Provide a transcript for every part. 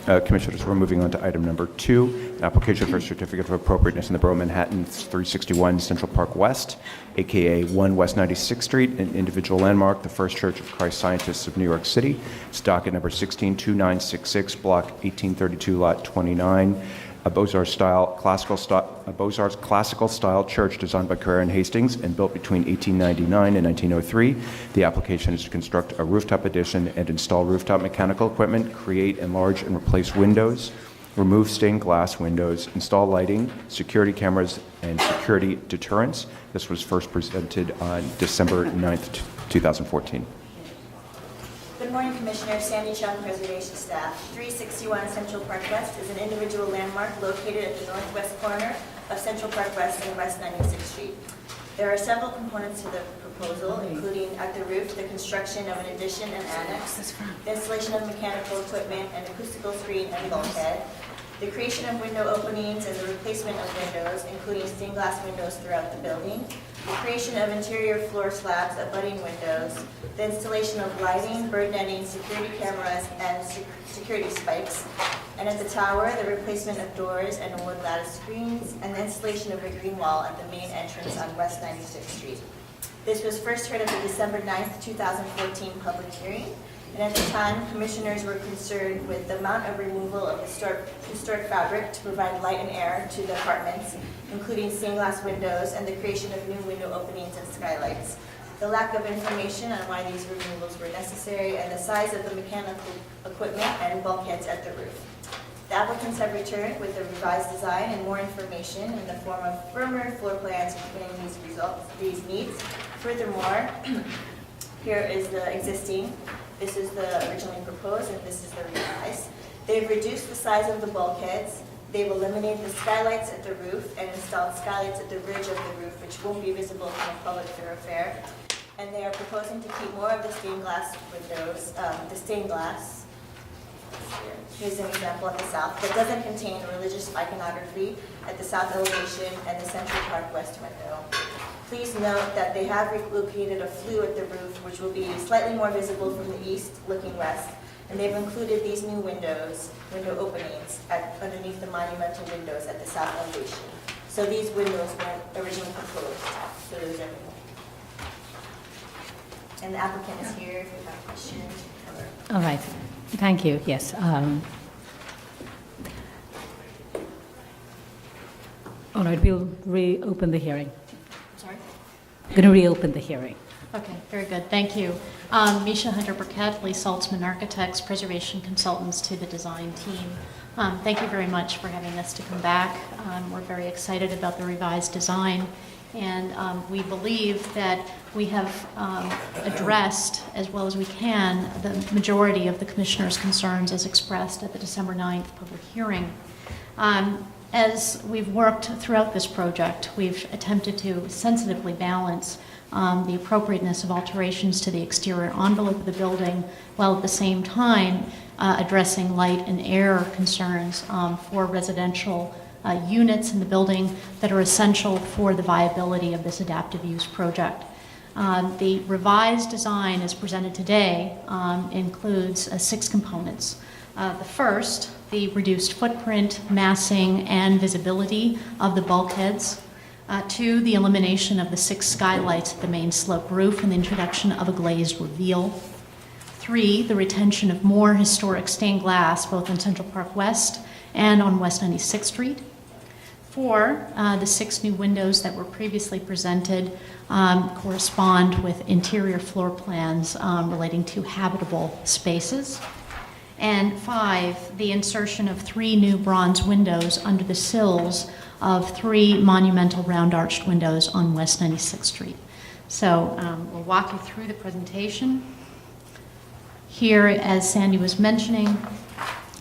Commissioners, we're moving on to item number 2, an application for a certificate of appropriateness in the Borough of Manhattan, 361 Central Park West, aka 1 West 96th Street, an individual landmark, the First Church of Christ Scientists of New York City. It's docket number 162966, block 1832, lot 29. A Beaux-Arts classical style church designed by Carrere and Hastings and built between 1899 and 1903. The application is to construct a rooftop addition and install rooftop mechanical equipment, create, enlarge, and replace windows, remove stained glass windows, install lighting, security cameras, and security deterrents. This was first presented on December 9th, 2014. Good morning, Commissioner. Sandy Chung, Preservation Staff. 361 Central Park West is an individual landmark located at the northwest corner of Central Park West and West 96th Street. There are several components to the proposal, including at the roof, the construction of an addition and annex, the installation of mechanical equipment, an acoustical screen, and bulkhead, the creation of window openings and the replacement of windows, including stained glass windows throughout the building, the creation of interior floor slabs abutting windows, the installation of lighting, bird netting, security cameras, and security spikes, and at the tower, the replacement of doors and wood lattice screens, and the installation of a green wall at the main entrance on West 96th Street. This was first heard at the December 9th, 2014 public hearing, and at the time, commissioners were concerned with the amount of removal of historic fabric to provide light and air to the apartments, including stained glass windows and the creation of new window openings and skylights, the lack of information on why these removals were necessary, and the size of the mechanical equipment and bulkheads at the roof. The applicants have returned with a revised design and more information in the form of firmer floor plans explaining these needs. Furthermore, here is the existing. This is the originally proposed, and this is the revised. They've reduced the size of the bulkheads. They've eliminated the skylights at the roof and installed skylights at the ridge of the roof, which won't be visible from a public thoroughfare. And they are proposing to keep more of the stained glass windows, the stained glass. Here's an example at the south that doesn't contain religious iconography at the south elevation and the Central Park West window. Please note that they have relocated a flue at the roof, which will be slightly more visible from the east looking west, and they've included these new window openings underneath the monumental windows at the south elevation. So these windows weren't originally proposed, so those are. And the applicant is here if you have questions. All right. Thank you. Yes. All right. We'll reopen the hearing. Sorry? I'm going to reopen the hearing. Okay, very good. Thank you. Misha Hunter-Burkett, Lee Saltzman Architects, Preservation Consultants to the design team. Thank you very much for having us to come back. We're very excited about the revised design, and we believe that we have addressed, as well as we can, the majority of the Commissioner's concerns as expressed at the December 9th public hearing. As we've worked throughout this project, we've attempted to sensitively balance the appropriateness of alterations to the exterior envelope of the building, while at the same time addressing light and air concerns for residential units in the building that are essential for the viability of this adaptive use project. The revised design as presented today includes 6 components. The first, the reduced footprint, massing, and visibility of the bulkheads. 2, the elimination of the 6 skylights at the main slope roof and the introduction of a glazed reveal. 3, the retention of more historic stained glass both on Central Park West and on West 96th Street. 4, the 6 new windows that were previously presented correspond with interior floor plans relating to habitable spaces. And 5, the insertion of 3 new bronze windows under the sills of 3 monumental round arched windows on West 96th Street. So we'll walk you through the presentation. Here, as Sandy was mentioning,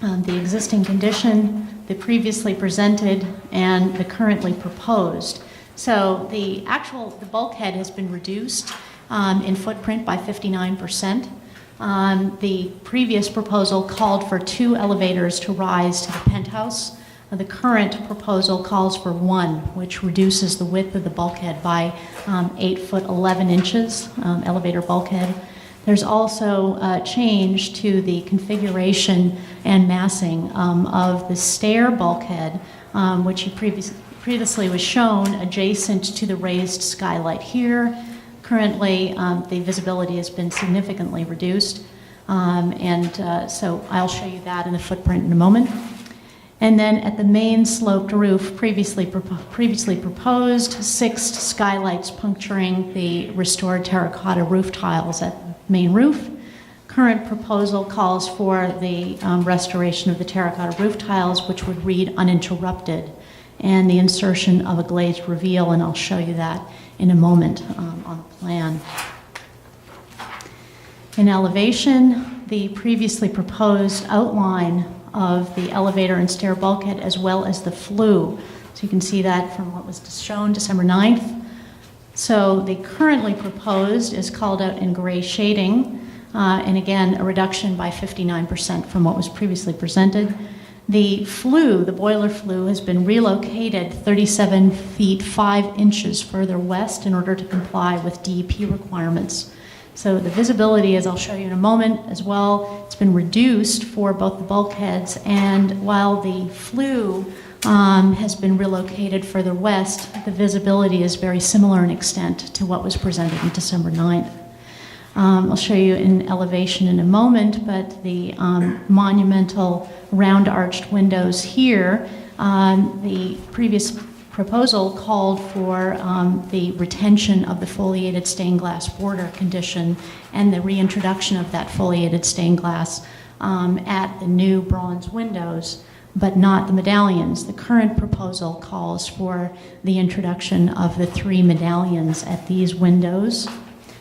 the existing condition, the previously presented, and the currently proposed. So the bulkhead has been reduced in footprint by 59%. The previous proposal called for 2 elevators to rise to the penthouse. The current proposal calls for 1, which reduces the width of the bulkhead by 8 foot 11 inches, elevator bulkhead. There's also a change to the configuration and massing of the stair bulkhead, which you previously was shown adjacent to the raised skylight here. Currently, the visibility has been significantly reduced, so I'll show you that in the footprint in a moment. And then at the main sloped roof, previously proposed, 6 skylights puncturing the restored terracotta roof tiles at the main roof. Current proposal calls for the restoration of the terracotta roof tiles, which would read uninterrupted, and the insertion of a glazed reveal, and I'll show you that in a moment on the plan. In elevation, the previously proposed outline of the elevator and stair bulkhead, as well as the flue. So you can see that from what was shown December 9th. So the currently proposed is called out in gray shading, and again, a reduction by 59% from what was previously presented. The flue, the boiler flue, has been relocated 37 feet 5 inches further west in order to comply with DEP requirements. So the visibility, as I'll show you in a moment as well, it's been reduced for both the bulkheads, and while the flue has been relocated further west, the visibility is very similar in extent to what was presented on December 9th. I'll show you in elevation in a moment, but the monumental round arched windows here, the previous proposal called for the retention of the foliated stained glass border condition and the reintroduction of that foliated stained glass at the new bronze windows, but not the medallions. The current proposal calls for the introduction of the 3 medallions at these windows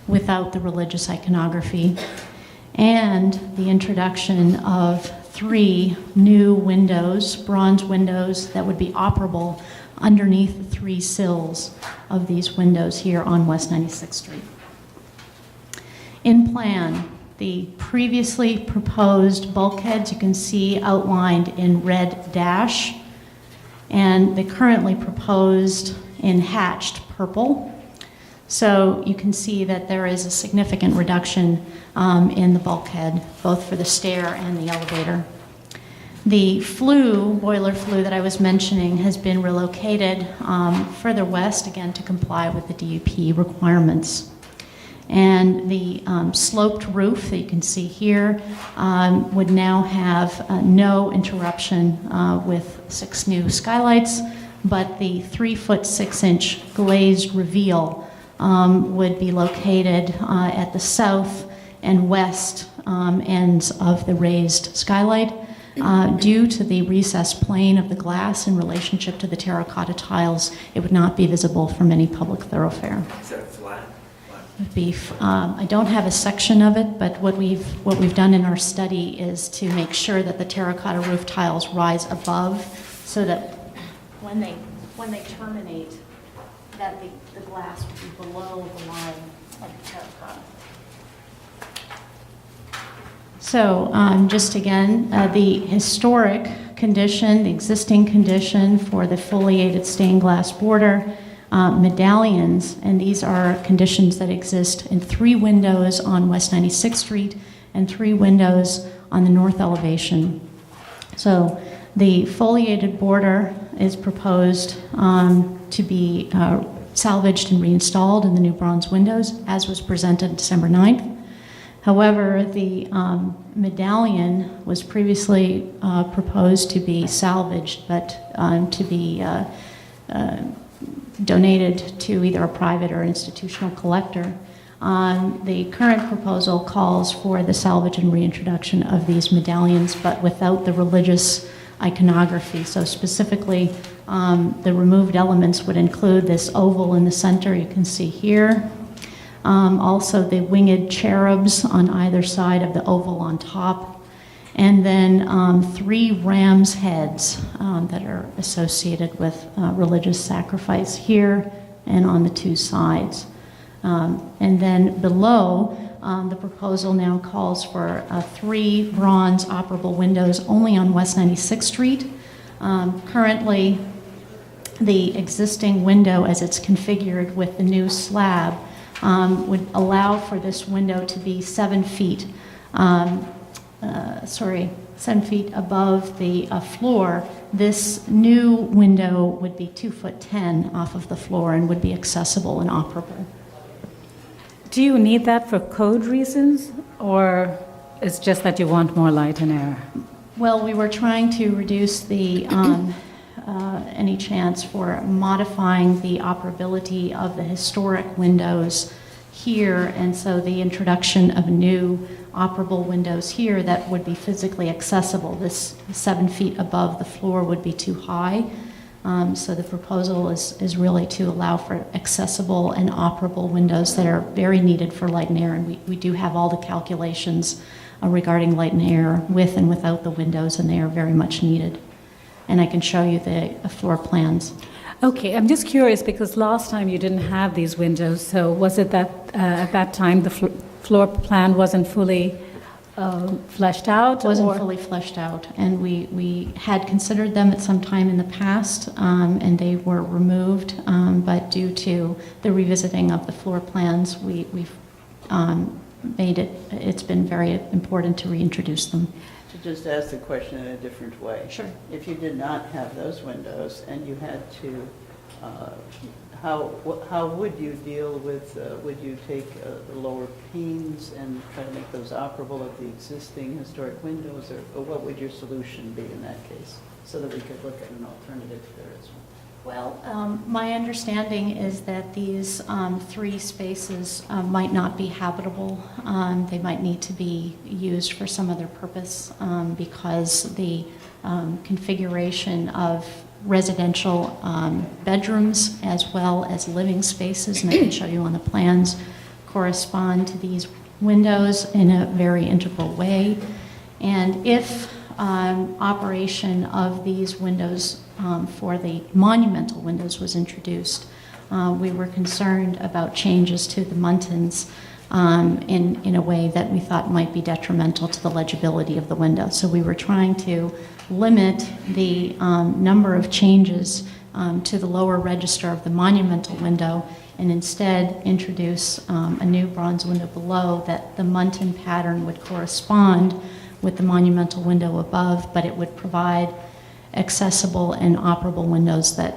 without the religious iconography, and the introduction of 3 new windows, bronze windows, that would be operable underneath the 3 sills of these windows here on West 96th Street. In plan, the previously proposed bulkheads you can see outlined in red dash, and the currently proposed in hatched purple. So you can see that there is a significant reduction in the bulkhead, both for the stair and the elevator. The flue, boiler flue that I was mentioning, has been relocated further west, again, to comply with the DEP requirements. And the sloped roof that you can see here would now have no interruption with 6 new skylights, but the 3-foot 6-inch glazed reveal would be located at the south and west ends of the raised skylight. Due to the recessed plane of the glass in relationship to the terracotta tiles, it would not be visible from any public thoroughfare. Is that flat? Would be, I don't have a section of it, but what we've done in our study is to make sure that the terracotta roof tiles rise above, so that when they terminate, that the glass would be below the line of the terracotta. So just again, the historic condition, the existing condition for the foliated stained glass border, medallions, and these are conditions that exist in 3 windows on West 96th Street and 3 windows on the north elevation. So the foliated border is proposed to be salvaged and reinstalled in the new bronze windows, as was presented December 9th. However, the medallion was previously proposed to be salvaged, but to be donated to either a private or institutional collector. The current proposal calls for the salvage and reintroduction of these medallions, but without the religious iconography. So specifically, the removed elements would include this oval in the center you can see here. Also the winged cherubs on either side of the oval on top, and then 3 ram's heads that are associated with religious sacrifice here and on the 2 sides. And then below, the proposal now calls for 3 bronze operable windows only on West 96th Street. Currently, the existing window, as it's configured with the new slab, would allow for this window to be 7 feet, 7 feet above the floor. This new window would be 2'10" off of the floor and would be accessible and operable. Do you need that for code reasons, or it's just that you want more light and air? Well, we were trying to reduce the any chance for modifying the operability of the historic windows here, and so the introduction of new operable windows here that would be physically accessible. This 7 feet above the floor would be too high, so the proposal is really to allow for accessible and operable windows that are very needed for light and air, and we do have all the calculations regarding light and air with and without the windows, and they are very much needed. And I can show you the floor plans. Okay, I'm just curious because last time you didn't have these windows, so was it that at that time the floor plan wasn't fully fleshed out? Wasn't or? fully fleshed out, and we had considered them at some time in the past, and they were removed, but due to the revisiting of the floor plans, we've it's been very important to reintroduce them. To just ask the question in a different way. Sure. If you did not have those windows and you had to, how would you deal with, would you take the lower panes and try to make those operable of the existing historic windows, or what would your solution be in that case, so that we could look at an alternative there as well? Well, my understanding is that these 3 spaces might not be habitable. They might need to be used for some other purpose because the configuration of residential bedrooms as well as living spaces, and I can show you on the plans, correspond to these windows in a very integral way. And if operation of these windows for the monumental windows was introduced, we were concerned about changes to the muntins in a way that we thought might be detrimental to the legibility of the window. So we were trying to limit the number of changes to the lower register of the monumental window, and instead introduce a new bronze window below that the muntin pattern would correspond with the monumental window above, but it would provide accessible and operable windows that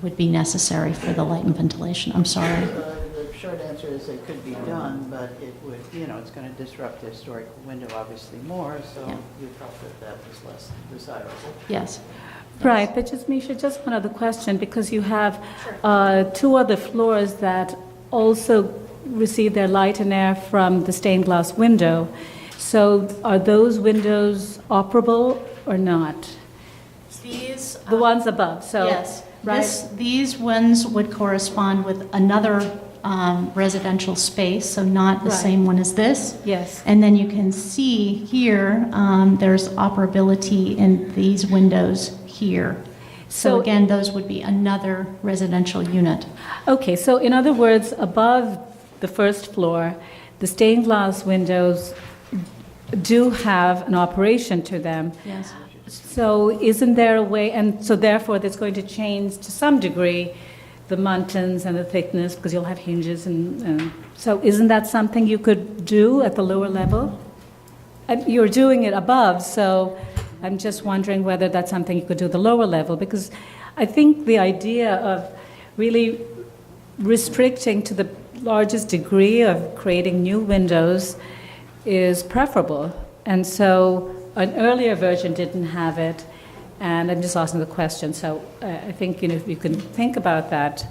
would be necessary for the light and ventilation. I'm sorry. The short answer is it could be done, but it would, it's going to disrupt the historic window obviously more, so Yeah. you felt that was less desirable. Yes. Right, but Misha, just one other question, because you have 2 other floors that also receive their light and air from the stained glass window. So are those windows operable or not? These, The ones above, so. yes. Right. These ones would correspond with another residential space, so not the Right. same one as this. Yes. And then you can see here, there's operability in these windows here. So So- again, those would be another residential unit. Okay, so in other words, above the first floor, the stained glass windows do have an operation to them. Yes. So isn't there a way, and so therefore that's going to change to some degree the muntins and the thickness, because you'll have hinges and so isn't that something you could do at the lower level? And you're doing it above, so I'm just wondering whether that's something you could do at the lower level, because I think the idea of really restricting to the largest degree of creating new windows is preferable. And so an earlier version didn't have it, and I'm just asking the question. So I think if you can think about that.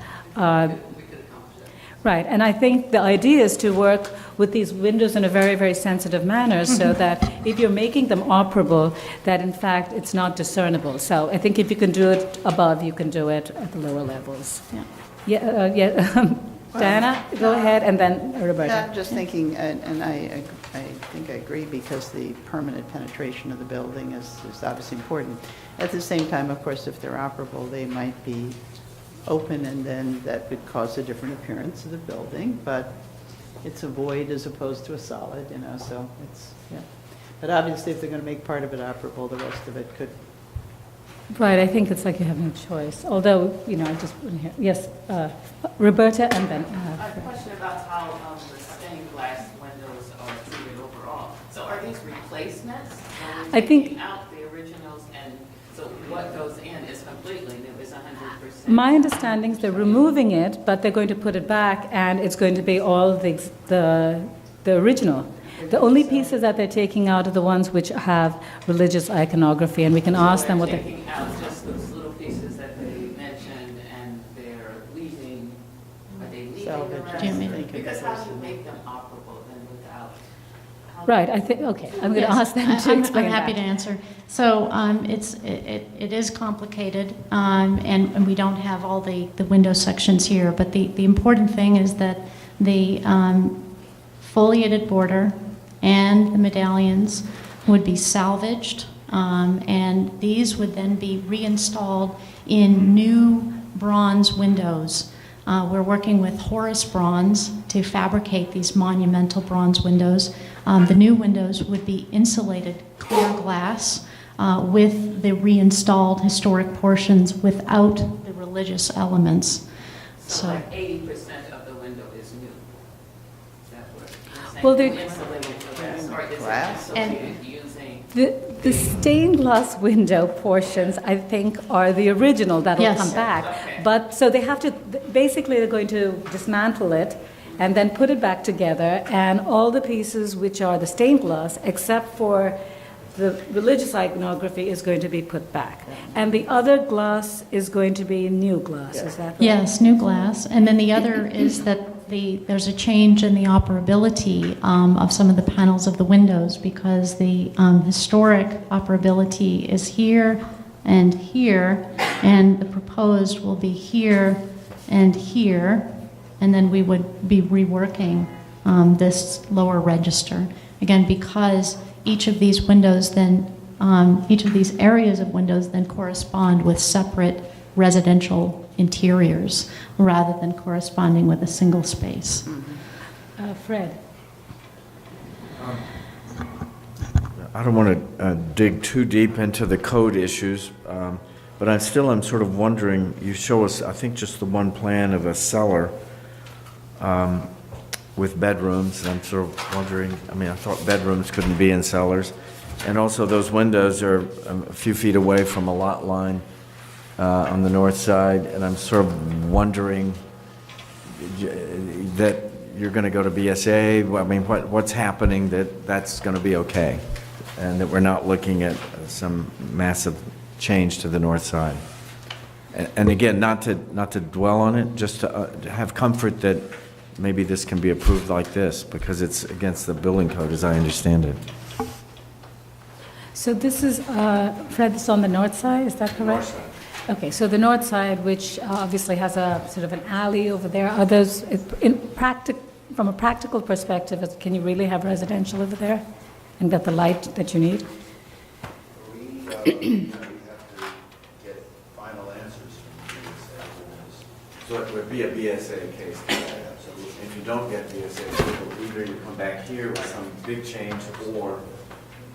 Right, and I think the idea is to work with these windows in a very, very sensitive manner so that if you're making them operable, that in fact it's not discernible. So I think if you can do it above, you can do it at the lower levels. Yeah. Diana, go ahead, and then Roberta. Yeah, I'm just thinking, and I think I agree, because the permanent penetration of the building is obviously important. At the same time, of course, if they're operable, they might be open, and then that would cause a different appearance of the building, but it's a void as opposed to a solid, so it's, yeah. But obviously, if they're going to make part of it operable, the rest of it could Right, I think it's like you have no choice, although, I just wouldn't hear. Yes, Roberta and then. A question about how the stained glass windows are treated overall. So are these replacements? Are we I think- taking out the originals, and so what goes in is completely new, is 100%? My understanding is they're removing it, but they're going to put it back, and it's going to be all the original. The only pieces that they're taking out are the ones which have religious iconography, and we can ask them what They're they... taking out just those little pieces that they mentioned, and they're leaving, are they leaving the Salvage, rest? Do you mean- Because how do you make them operable then without? Right, I think, okay, I'm going to Yes, ask them to explain I'm happy that. to answer. So it is complicated, and we don't have all the window sections here, but the important thing is that the foliated border and the medallions would be salvaged, and these would then be reinstalled in new bronze windows. We're working with Horace Bronze to fabricate these monumental bronze windows. The new windows would be insulated clear glass with the reinstalled historic portions without the religious elements. So like 80% of the window is new? Is that what you're saying? Well, they- Insulated glass, or is it Glass? insulated using? The stained glass window portions, I think, are the original that'll Yes. come back. Okay. But, so they have to, basically, they're going to dismantle it and then put it back together, and all the pieces which are the stained glass, except for the religious iconography, is going to be put back. And the other glass is going to be new glass, is that right? Yes, new glass. And then the other is that there's a change in the operability of some of the panels of the windows, because the historic operability is here, and the proposed will be here, and then we would be reworking this lower register. Again, because each of these windows then, each of these areas of windows then correspond with separate residential interiors rather than corresponding with a single space. Fred? I don't want to dig too deep into the code issues, but I'm sort of wondering, you show us, I think, just the one plan of a cellar with bedrooms, and I'm sort of wondering, I thought bedrooms couldn't be in cellars, and also those windows are a few feet away from a lot line on the north side, and I'm sort of wondering that you're going to go to BSA. What's happening that's going to be okay, and that we're not looking at some massive change to the north side. And again, not to dwell on it, just to have comfort that maybe this can be approved like this, because it's against the building code, as I understand it. So this is, Fred, this is on the north side, is that correct? North side. Okay, so the north side, which obviously has a sort of an alley over there, are those, from a practical perspective, can you really have residential over there and get the light that you need? We have to get final answers from BSA. So it would be a BSA case. If you don't get BSA, either you come back here with some big change,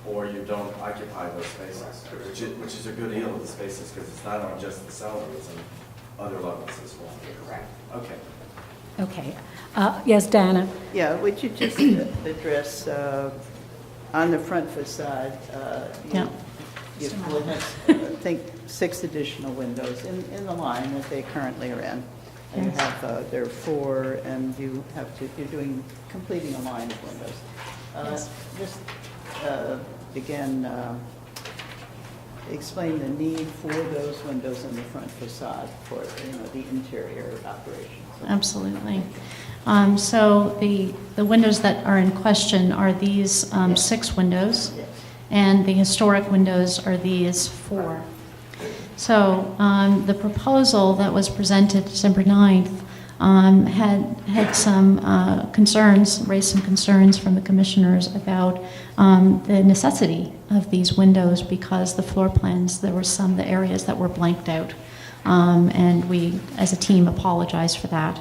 or you don't occupy those spaces, which is a good deal of the spaces, because it's not on just the cellar, it's on other levels as well. Correct. Okay. Okay. Yes, Diana? Yeah, would you just address, on the front facade, Yeah. you will have, I think, 6 additional windows in the line that they currently are in. And you have, there are 4, and you're completing a line of windows. Yes. Just, again, explain the need for those windows in the front facade for, the interior operations. Absolutely. So the windows that are in question are these 6 windows, Yes. and the historic windows are these 4. So the proposal that was presented December 9th had some concerns, raised some concerns from the commissioners about the necessity of these windows, because the floor plans, there were some of the areas that were blanked out. And we, as a team, apologize for that.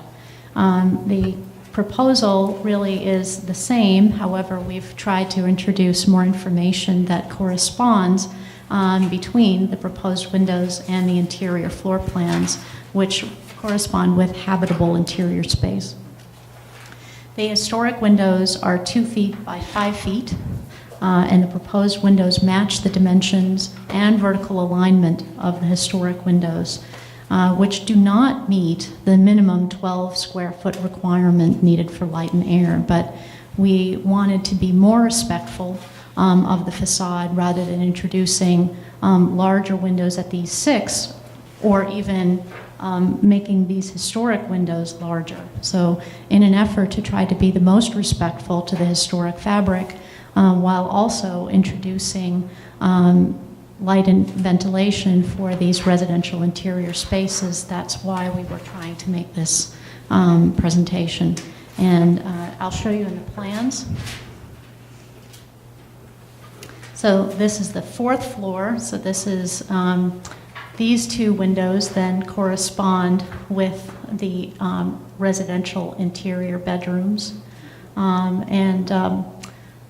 The proposal really is the same. However, we've tried to introduce more information that corresponds between the proposed windows and the interior floor plans, which correspond with habitable interior space. The historic windows are 2 feet by 5 feet, and the proposed windows match the dimensions and vertical alignment of the historic windows, which do not meet the minimum 12 square foot requirement needed for light and air, but we wanted to be more respectful of the facade rather than introducing larger windows at these 6 or even making these historic windows larger. So in an effort to try to be the most respectful to the historic fabric, while also introducing light and ventilation for these residential interior spaces, that's why we were trying to make this presentation. And I'll show you in the plans. So this is the 4th floor. So this is these 2 windows then correspond with the residential interior bedrooms. Michael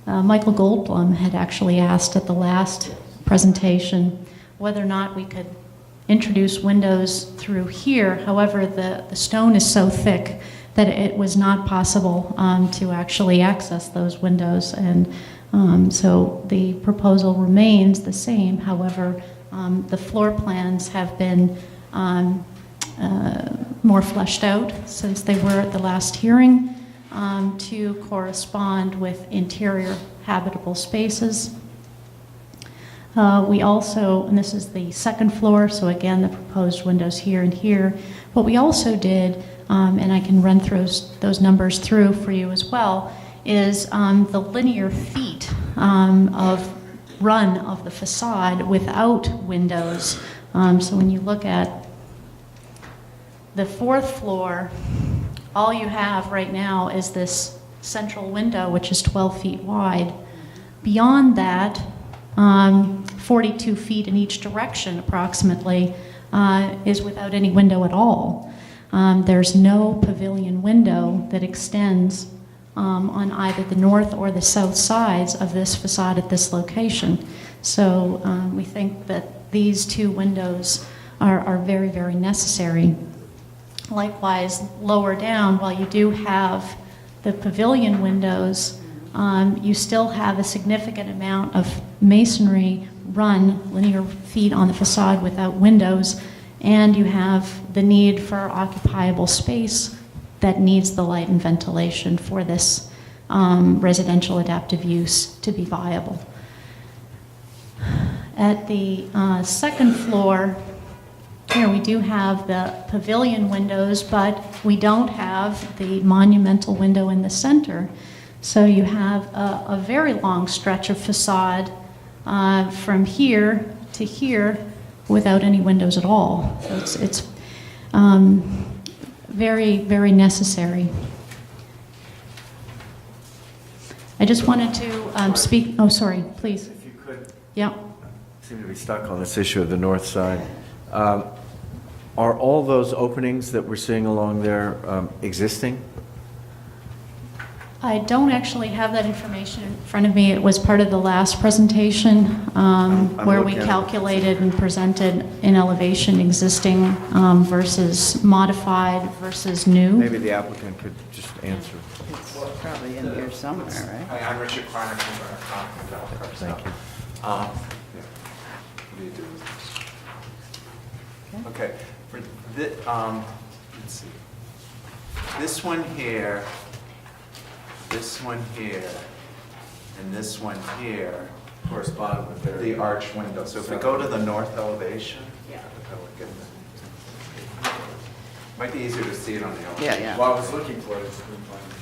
Goldblum had actually asked at the last presentation whether or not we could introduce windows through here. However, the stone is so thick that it was not possible to actually access those windows. And so the proposal remains the same. However, the floor plans have been more fleshed out since they were at the last hearing to correspond with interior habitable spaces. We also, and this is the 2nd floor, so again, the proposed windows here and here. What we also did, and I can run through those numbers through for you as well, is the linear feet of run of the facade without windows. So when you look at the 4th floor, all you have right now is this central window, which is 12 feet wide. Beyond that, 42 feet in each direction approximately, is without any window at all. There's no pavilion window that extends on either the north or the south sides of this facade at this location. So we think that these 2 windows are very, very necessary. Likewise, lower down, while you do have the pavilion windows, you still have a significant amount of masonry run linear feet on the facade without windows, and you have the need for occupiable space that needs the light and ventilation for this residential adaptive use to be viable. At the 2nd floor, here we do have the pavilion windows, but we don't have the monumental window in the center. So you have a very long stretch of facade from here to here without any windows at all. So it's very, very necessary. I just wanted to speak. Oh, sorry, please. If you could. Yeah. Seem to be stuck on this issue of the north side. Are all those openings that we're seeing along there existing? I don't actually have that information in front of me. It was part of the last presentation where we looking at it. calculated and presented in elevation existing versus modified versus new. Maybe the applicant could just answer. It's probably in here somewhere, right? Hi, I'm Richard Clark from Developer. Thank you. What do you do? Okay, for this, let's see. This one here, and this one here correspond with the arch window. So if we go to the north elevation, might be easier to see it on the elevation. Yeah, yeah. Well, I was looking for it. I just couldn't find it.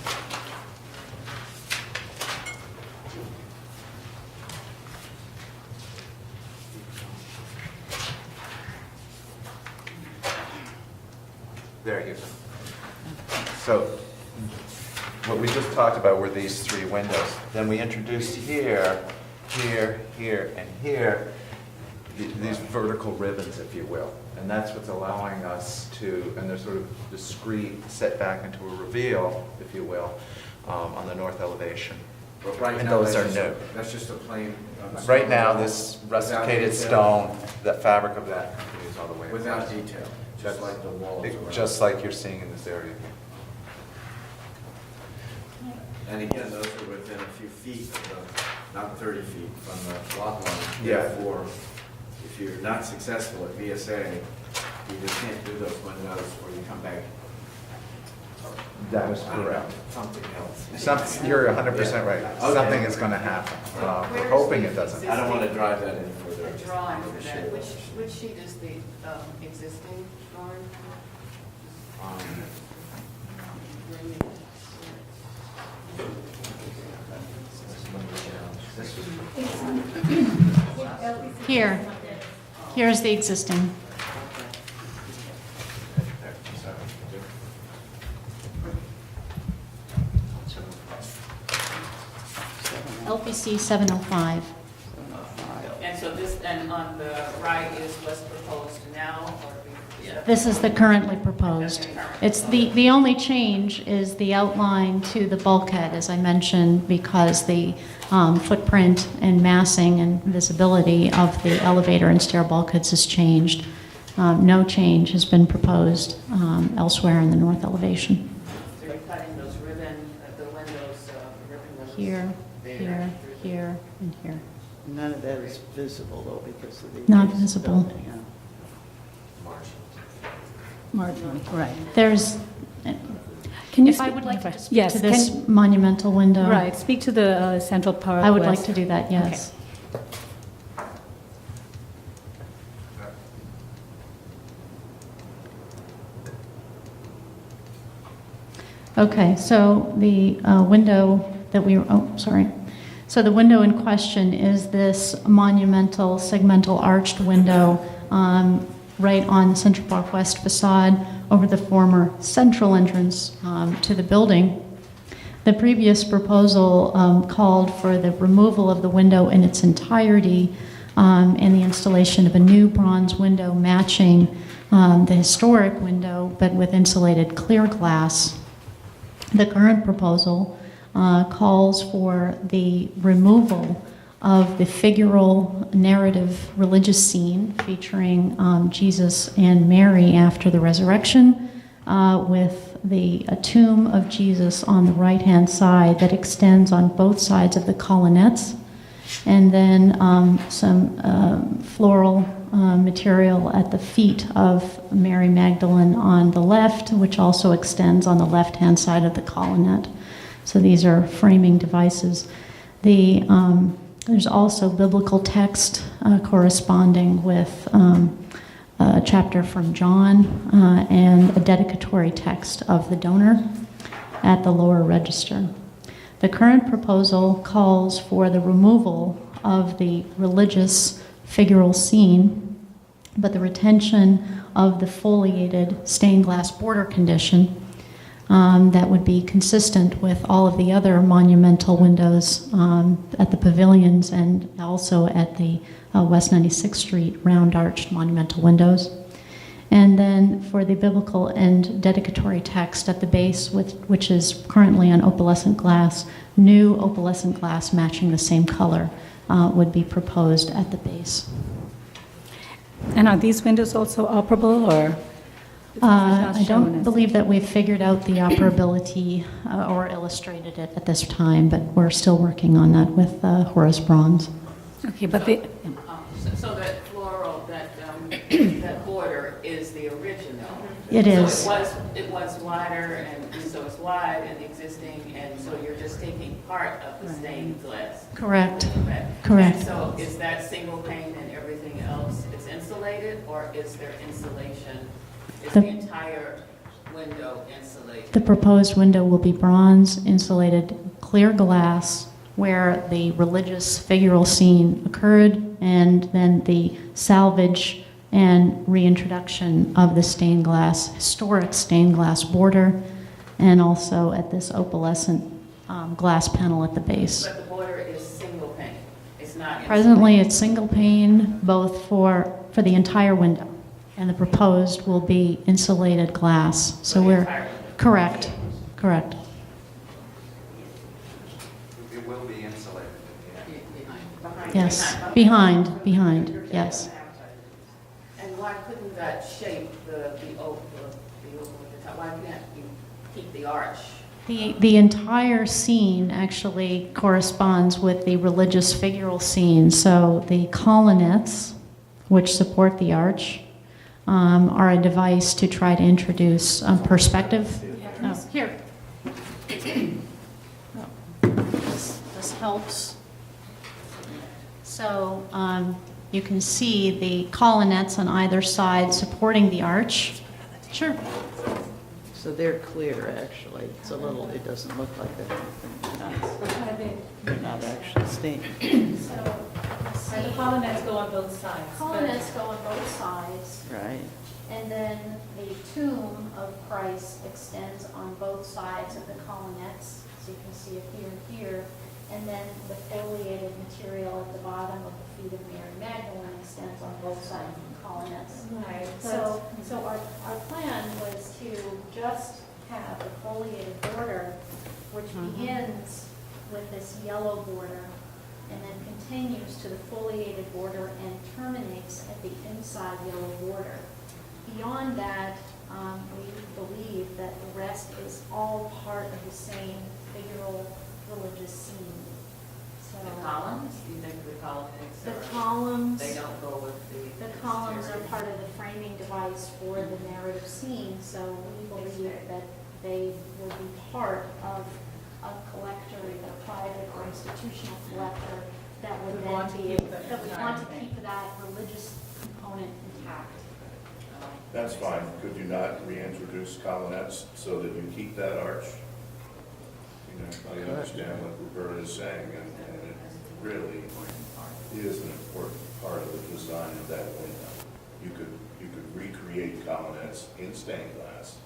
There you go. So what we just talked about were these 3 windows. Then we introduced here, here, here, and here, these vertical ribbons, if you will. And that's what's allowing us to, and they're sort of discrete, set back into a reveal, if you will, on the north elevation. But right And now, those are that's new. That's just a plain Right now, this rusticated stone, the fabric of that continues all the way Without across. detail, just like the walls. Just like you're seeing in this area. And again, those are within a few feet of the, not 30 feet from the lot line. Yeah. Therefore, if you're not successful at VSA, you just can't do those windows, or you come back. That is I don't know, correct. Something else. You're 100% right. Okay. Something is going to happen. We're hoping it doesn't. I don't want to drive that any further. The drawing I'm for sure. that, which sheet is the existing drawing? Here's the existing. LPC 705. And so this, and on the right is what's proposed now, or? This is the currently proposed. It's the only change is the outline to the bulkhead, as I mentioned, because the footprint and massing and visibility of the elevator and stair bulkheads has changed. No change has been proposed elsewhere in the north elevation. So you're cutting those ribbon, the windows, ribbon windows? Here, there, here, here, and here. None of that is visible, though, because of the... Not base visible. building, yeah. Marginally, right. There's, Can you if I speak- would like to speak Yes, to this monumental window. Right, speak to the Central Park I would like West. to do that, yes. Okay, so the window that we, So the window in question is this monumental segmental arched window right on the Central Park West facade over the former central entrance to the building. The previous proposal called for the removal of the window in its entirety and the installation of a new bronze window matching the historic window, but with insulated clear glass. The current proposal calls for the removal of the figural narrative religious scene featuring Jesus and Mary after the resurrection, with the tomb of Jesus on the right-hand side that extends on both sides of the colonnettes, and then some floral material at the feet of Mary Magdalene on the left, which also extends on the left-hand side of the colonnette. So these are framing devices. There's also biblical text corresponding with a chapter from John and a dedicatory text of the donor at the lower register. The current proposal calls for the removal of the religious figural scene, but the retention of the foliated stained glass border condition that would be consistent with all of the other monumental windows at the pavilions and also at the West 96th Street round arched monumental windows. And then for the biblical and dedicatory text at the base, which is currently on opalescent glass, new opalescent glass matching the same color would be proposed at the base. And are these windows also operable, or? I don't believe that we've figured out the operability or illustrated it at this time, but we're still working on that with Horace Bronze. Okay, but the, So that floral, that border is the original? It is. So it was wider, and so it's wide and existing, and so you're just taking part of the stained glass? Correct. And so is that single pane and everything else is insulated, or is there insulation? Is the entire window insulated? The proposed window will be bronze insulated clear glass where the religious figural scene occurred, and then the salvage and reintroduction of the stained glass, historic stained glass border, and also at this opalescent glass panel at the base. But the border is single pane, it's not insulated? Presently, it's single pane both for the entire window, and the proposed will be insulated glass. So the we're, entire window. correct. It will be insulated in the end. Behind Yes, behind, yes. And why couldn't that shape the oval at the top? Why can't you keep the arch? The entire scene actually corresponds with the religious figural scene. So the colonnettes, which support the arch, are a device to try to introduce perspective. Oh, here. This helps. So you can see the colonnettes on either side supporting the arch. Sure. So they're clear, actually. It's a little, it doesn't look like they're they're not actually stained. So The colonnades go on both sides. colonnettes go on both sides, Right. and then the tomb of Christ extends on both sides of the colonnettes. So you can see it here and here. And then the foliated material at the bottom of the feet of Mary Magdalene extends on both sides of the colonnettes. Right. So our plan was to just have the foliated border, which begins with this yellow border and then continues to the foliated border and terminates at the inside yellow border. Beyond that, we believe that the rest is all part of the same figural religious scene. So The columns? Do you think the columns? the columns. They don't go with the. The columns are part of the framing device for the narrative scene, so we believe that they will be part of a collector, either private or institutional collector, that would then be, that would want to keep that religious component intact. That's fine. Could you not reintroduce colonnettes so that you keep that arch? You know, I understand what Roberta is saying, and it really is an important part of the design of that window. You could recreate colonnettes in stained glass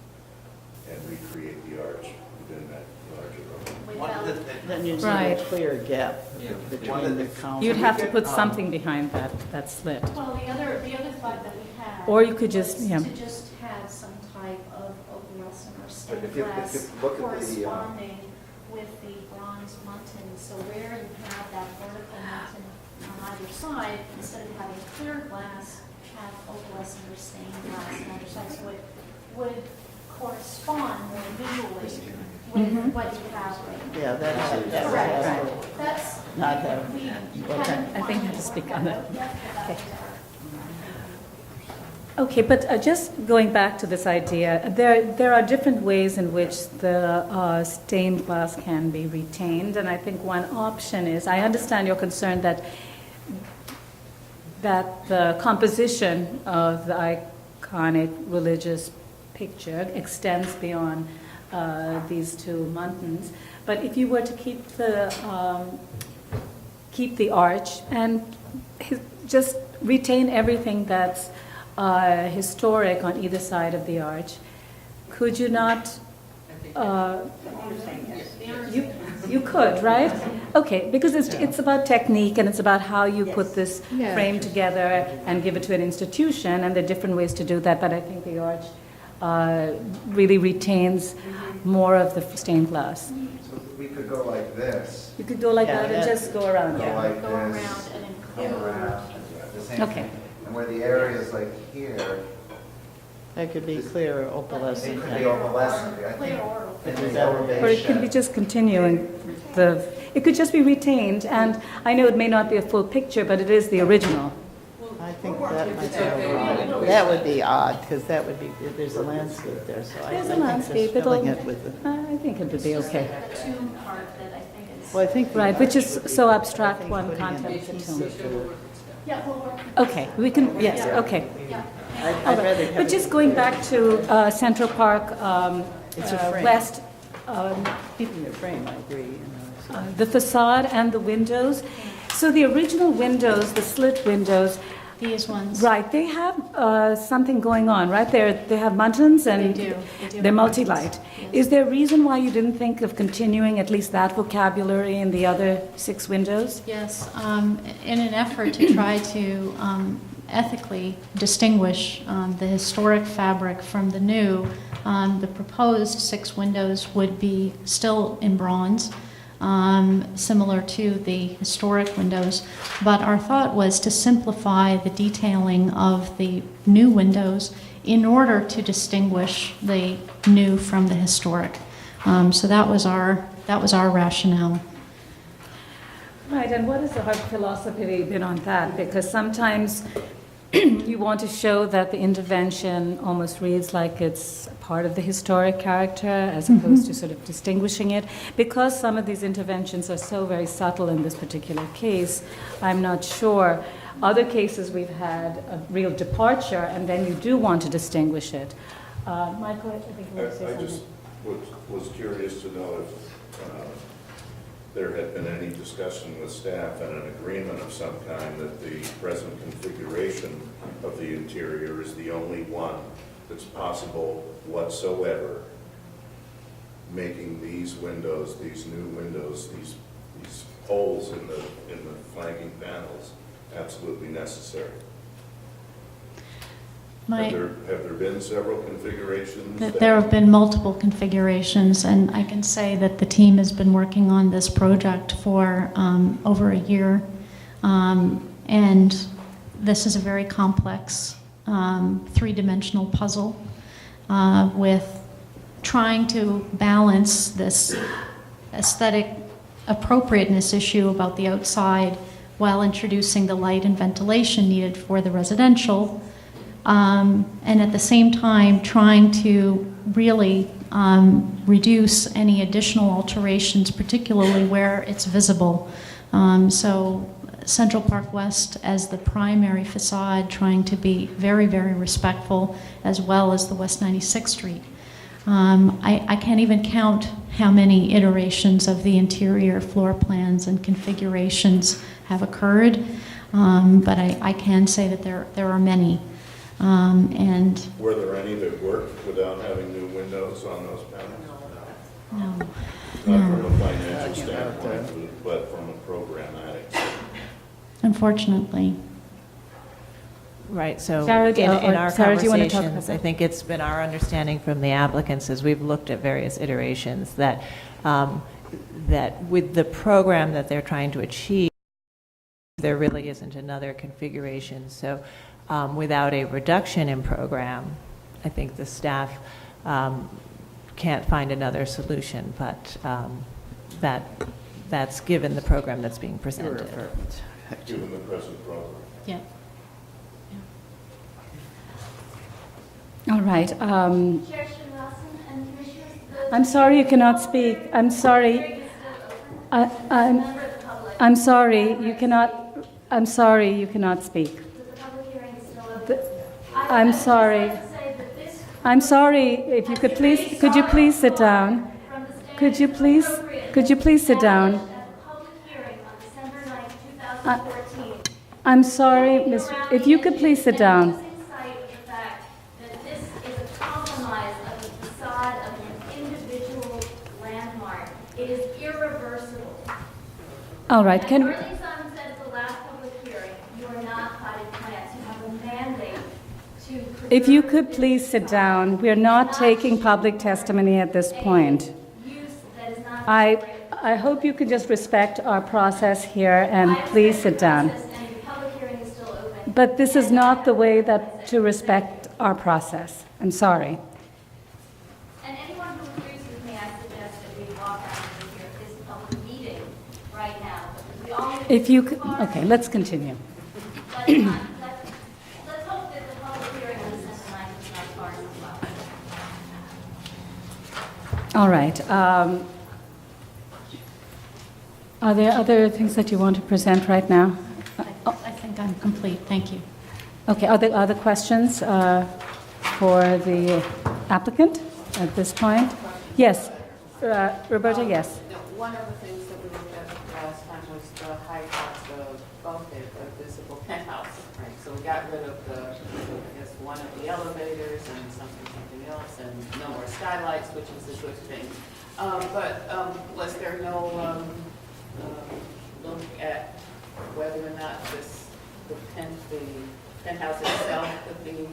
and recreate the arch within that larger room. One of the things, Then you'd Right. need a clear gap Yeah. One between of the the- columns. You'd have to put Um, something behind that slit. Well, the other thought that we had. Or you could just, was yeah. to just have some type of opalescent or stained if you glass look at the, corresponding with the bronze muntin. So where you have that vertical muntin on either side, instead of having clear glass, have opalescent or stained glass on either side. So it would correspond more visually with what you have right now. Yeah, that would Correct. have That's. Not have- we okay. haven't I think I have to speak on that. Okay. Okay, but just going back to this idea, there are different ways in which the stained glass can be retained, and I think one option is, I understand your concern that the composition of the iconic religious picture extends beyond these two muntins, but if you were to keep the arch and just retain everything that's historic on either side of the arch, could you not? You could, right? Okay, because it's about technique and it's about how you put this frame together and give it to an institution, and there are different ways to do that. But I think the arch really retains more of the stained glass. so we could go like this, You could go like Yeah, that and that's- just go around. go Yeah. like Go around this, and go include. around, the same Okay. thing. And where the area is like here, That could be clear it opalescent. could be opalescent. I Clear think or in Is the that- elevation. Or it could be just continuing it could just be retained, and I know it may not be a full picture, but it is the original. I think that might be overall. That would be odd, because that would be, there's a landscape there, so I There's a think landscape, just filling it'll- it with the, I think it would be okay. The tomb part that I think is. well, I think. the Right, which arch is would be so good. abstract, I think one putting in concept to pieces two. of- Yeah, well, Okay, we can, yes, okay. yeah. I'd rather have. But it- just going back to Central Park It's a frame. West, Keeping the frame, I agree, you know. so- the facade and the windows. So the original windows, the slit windows, These ones. right, they have something going on, right? They have muntins and They do. They do they're have multi-light. muntins, yes. Is there a reason why you didn't think of continuing at least that vocabulary in the other 6 windows? Yes, in an effort to try to ethically distinguish the historic fabric from the new, the proposed 6 windows would be still in bronze. similar to the historic windows. But our thought was to simplify the detailing of the new windows in order to distinguish the new from the historic. So that was our rationale. Right, and what has the philosophy been on that? Because sometimes you want to show that the intervention almost reads like it's part of the historic character as opposed to sort of distinguishing it. Because some of these interventions are so very subtle in this particular case, I'm not sure. Other cases we've had a real departure, and then you do want to distinguish it. Michael, I think you want to say I something. just was curious to know if there had been any discussion with staff and an agreement of some kind that the present configuration of the interior is the only one that's possible whatsoever, making these windows, these new windows, these holes in the flanking panels absolutely necessary. Have there been several configurations? There have been multiple configurations, and I can say that the team has been working on this project for over a year, and this is a very complex three-dimensional puzzle with trying to balance this aesthetic appropriateness issue about the outside while introducing the light and ventilation needed for the residential. And at the same time trying to really reduce any additional alterations, particularly where it's visible. So Central Park West as the primary facade, trying to be very, very respectful, as well as the West 96th Street. I can't even count how many iterations of the interior floor plans and configurations have occurred, but I can say that there are many. And were there any that worked without having new windows on those panels? no, Not from a financial standpoint, but from a programmatic standpoint. unfortunately. Right, so Sarah, in our Sarah, do you want to talk about conversations, that? I think it's been our understanding from the applicants as we've looked at various iterations that that with the program that they're trying to achieve, there really isn't another configuration. So without a reduction in program, I think the staff can't find another solution, but that's given the program that's being presented. Given the present program. Yeah. All right. I'm sorry you cannot speak. I'm sorry. I'm sorry you cannot. I'm sorry you cannot speak. I'm sorry. I'm sorry. If you could please, could you please sit down? Could you please sit down? I'm sorry, Miss. If you could please sit down. It is irreversible. All right. Can we? Simon said at the last public hearing, you are not potted plants. You have a mandate to preserve. If you could please sit down. We are not taking public testimony at this point. Use that is not. I hope you could just respect our process here and please sit down. And the public hearing is still open. But this is not the way that to respect our process. I'm sorry. And anyone who agrees with me, I suggest that we walk out of here this public meeting right now. Because we all need If you to could, move okay, let's continue. Let's hope that the public hearing on December 9th is not far as well. All right. Are there other things that you want to present right now? I think I'm complete. Thank you. Okay, are there other questions for the applicant at this point? Yes. Roberta, yes. One of the things that we looked at last time was the height of the bulkhead, the visible penthouse, right? So we got rid of I guess, one of the elevators and something else, and no more skylights, which is a good thing. But was there no look at whether or not the penthouse itself could be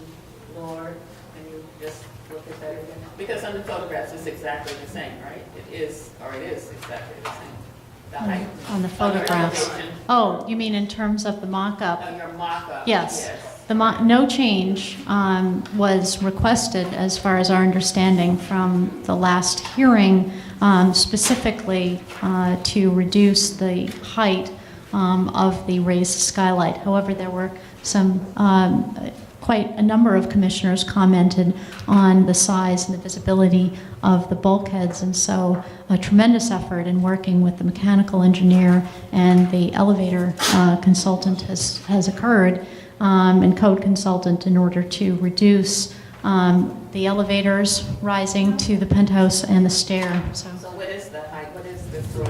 lowered? Can you just look at that again? Because on the photographs, it's exactly the same, right? It is exactly the same. The height. On the your photographs. elevation. Oh, you mean in terms of the mock-up? On your mock-up. Yes. No change was requested, as far as our understanding, from the last hearing, specifically to reduce the height of the raised skylight. However, there were some, quite a number of commissioners commented on the size and the visibility of the bulkheads, and so a tremendous effort in working with the mechanical engineer and the elevator consultant has occurred, and code consultant, in order to reduce the elevators rising to the penthouse and the stair. So So what is the height, what is the floor?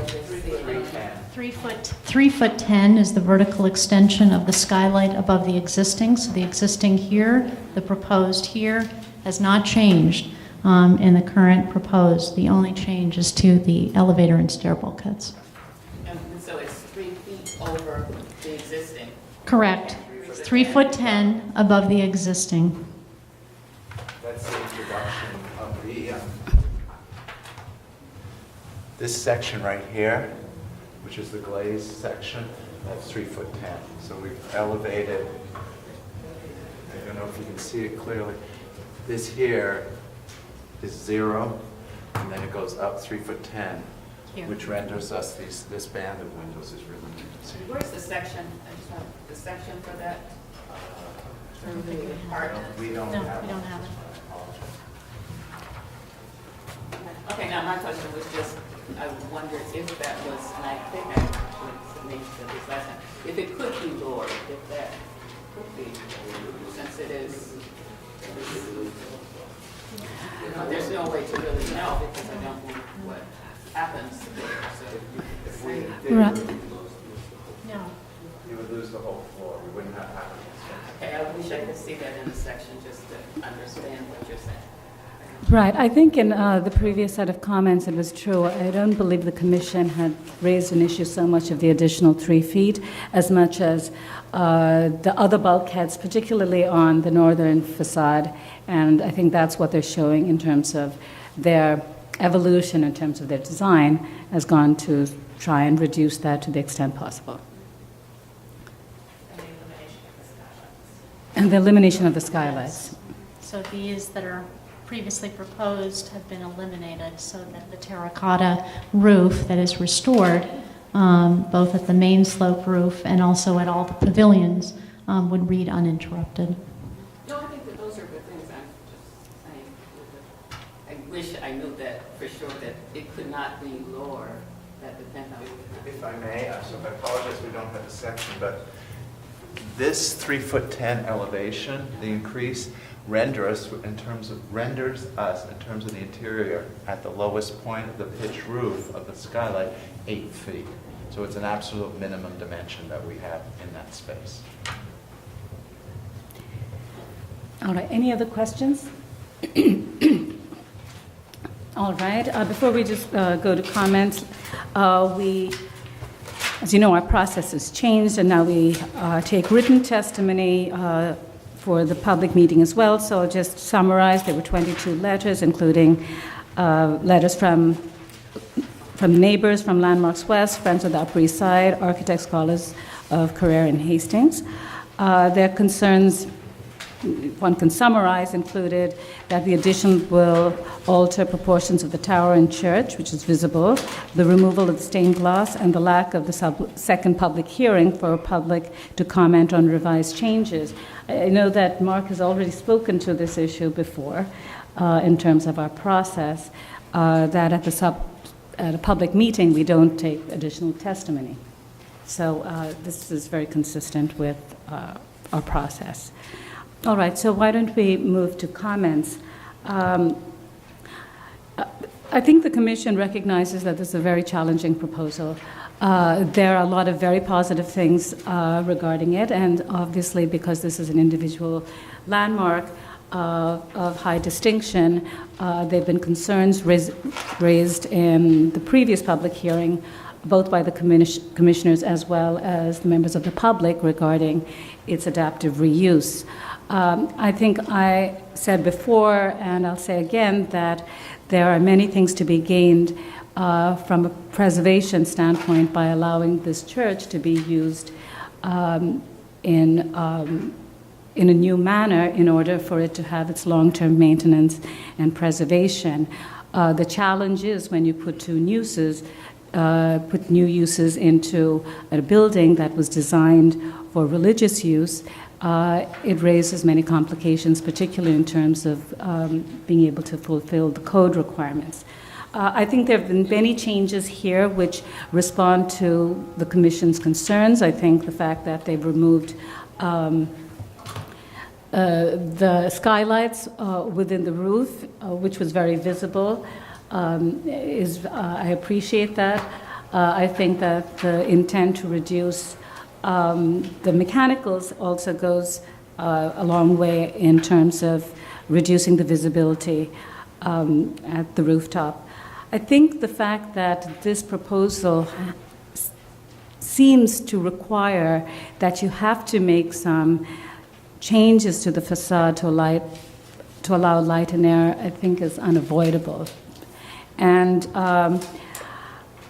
3'10" is the vertical extension of the skylight above the existing. So the existing here, the proposed here, has not changed in the current proposed. The only change is to the elevator and stair bulkheads. And so it's 3 feet over the existing. Correct. 3'10" above the existing. That's the introduction of the, this section right here, which is the glazed section, that's 3'10". So we've elevated, I don't know if you can see it clearly, this here is 0, and then it goes up 3'10", Here. which renders us this band of windows is really neat to see. Where's the section? I just want the section for that, for the part. We don't No, have we don't have it. Okay, now my question was just, I wondered if that was, and I think I mentioned this last time, if it could be lowered, if that could be, since it is, there's no way to really know because I don't know what happens there, so. If we did, Right. No. you would lose the whole floor. We wouldn't have half of this. Okay, I wish I could see that in the section just to understand what you're saying. Right. I think in the previous set of comments, it was true. I don't believe the Commission had raised an issue so much of the additional 3 feet as much as the other bulkheads, particularly on the northern facade. And I think that's what they're showing in terms of their evolution, in terms of their design, has gone to try and reduce that to the extent possible. And the elimination of the skylights. So these that are previously proposed have been eliminated so that the terracotta roof that is restored, both at the main slope roof and also at all the pavilions, would read uninterrupted. No, I think that those are good things. I'm just saying, I wish I knew that for sure, that it could not be lower, that the penthouse could If I may, so I apologize we don't have a section, but this 3'10" elevation, the increase, renders us in terms of the interior at the lowest point of the pitch roof of the skylight, 8 feet. So it's an absolute minimum dimension that we have in that space. All right, any other questions? All right, before we just go to comments, as you know, our process has changed, and now we take written testimony for the public meeting as well. So I'll just summarize. There were 22 letters, including letters from neighbors from Landmarks West, Friends of the Upper East Side, architects, scholars of Carrera and Hastings. Their concerns, one can summarize, included that the addition will alter proportions of the tower and church, which is visible, the removal of the stained glass, and the lack of the second public hearing for public to comment on revised changes. I know that Mark has already spoken to this issue before in terms of our process, that at a public meeting we don't take additional testimony. So this is very consistent with our process. All right, so why don't we move to comments? I think the Commission recognizes that this is a very challenging proposal. There are a lot of very positive things regarding it, and obviously because this is an individual landmark of high distinction, there have been concerns raised in the previous public hearing, both by the commissioners as well as the members of the public regarding its adaptive reuse. I think I said before, and I'll say again, that there are many things to be gained from a preservation standpoint by allowing this church to be used in a new manner in order for it to have its long-term maintenance and preservation. The challenge is when you put new uses into a building that was designed for religious use, it raises many complications, particularly in terms of being able to fulfill the code requirements. I think there have been many changes here which respond to the Commission's concerns. I think the fact that they've removed the skylights within the roof, which was very visible, I appreciate that. I think that the intent to reduce the mechanicals also goes a long way in terms of reducing the visibility at the rooftop. I think the fact that this proposal seems to require that you have to make some changes to the facade to allow light and air, I think is unavoidable. And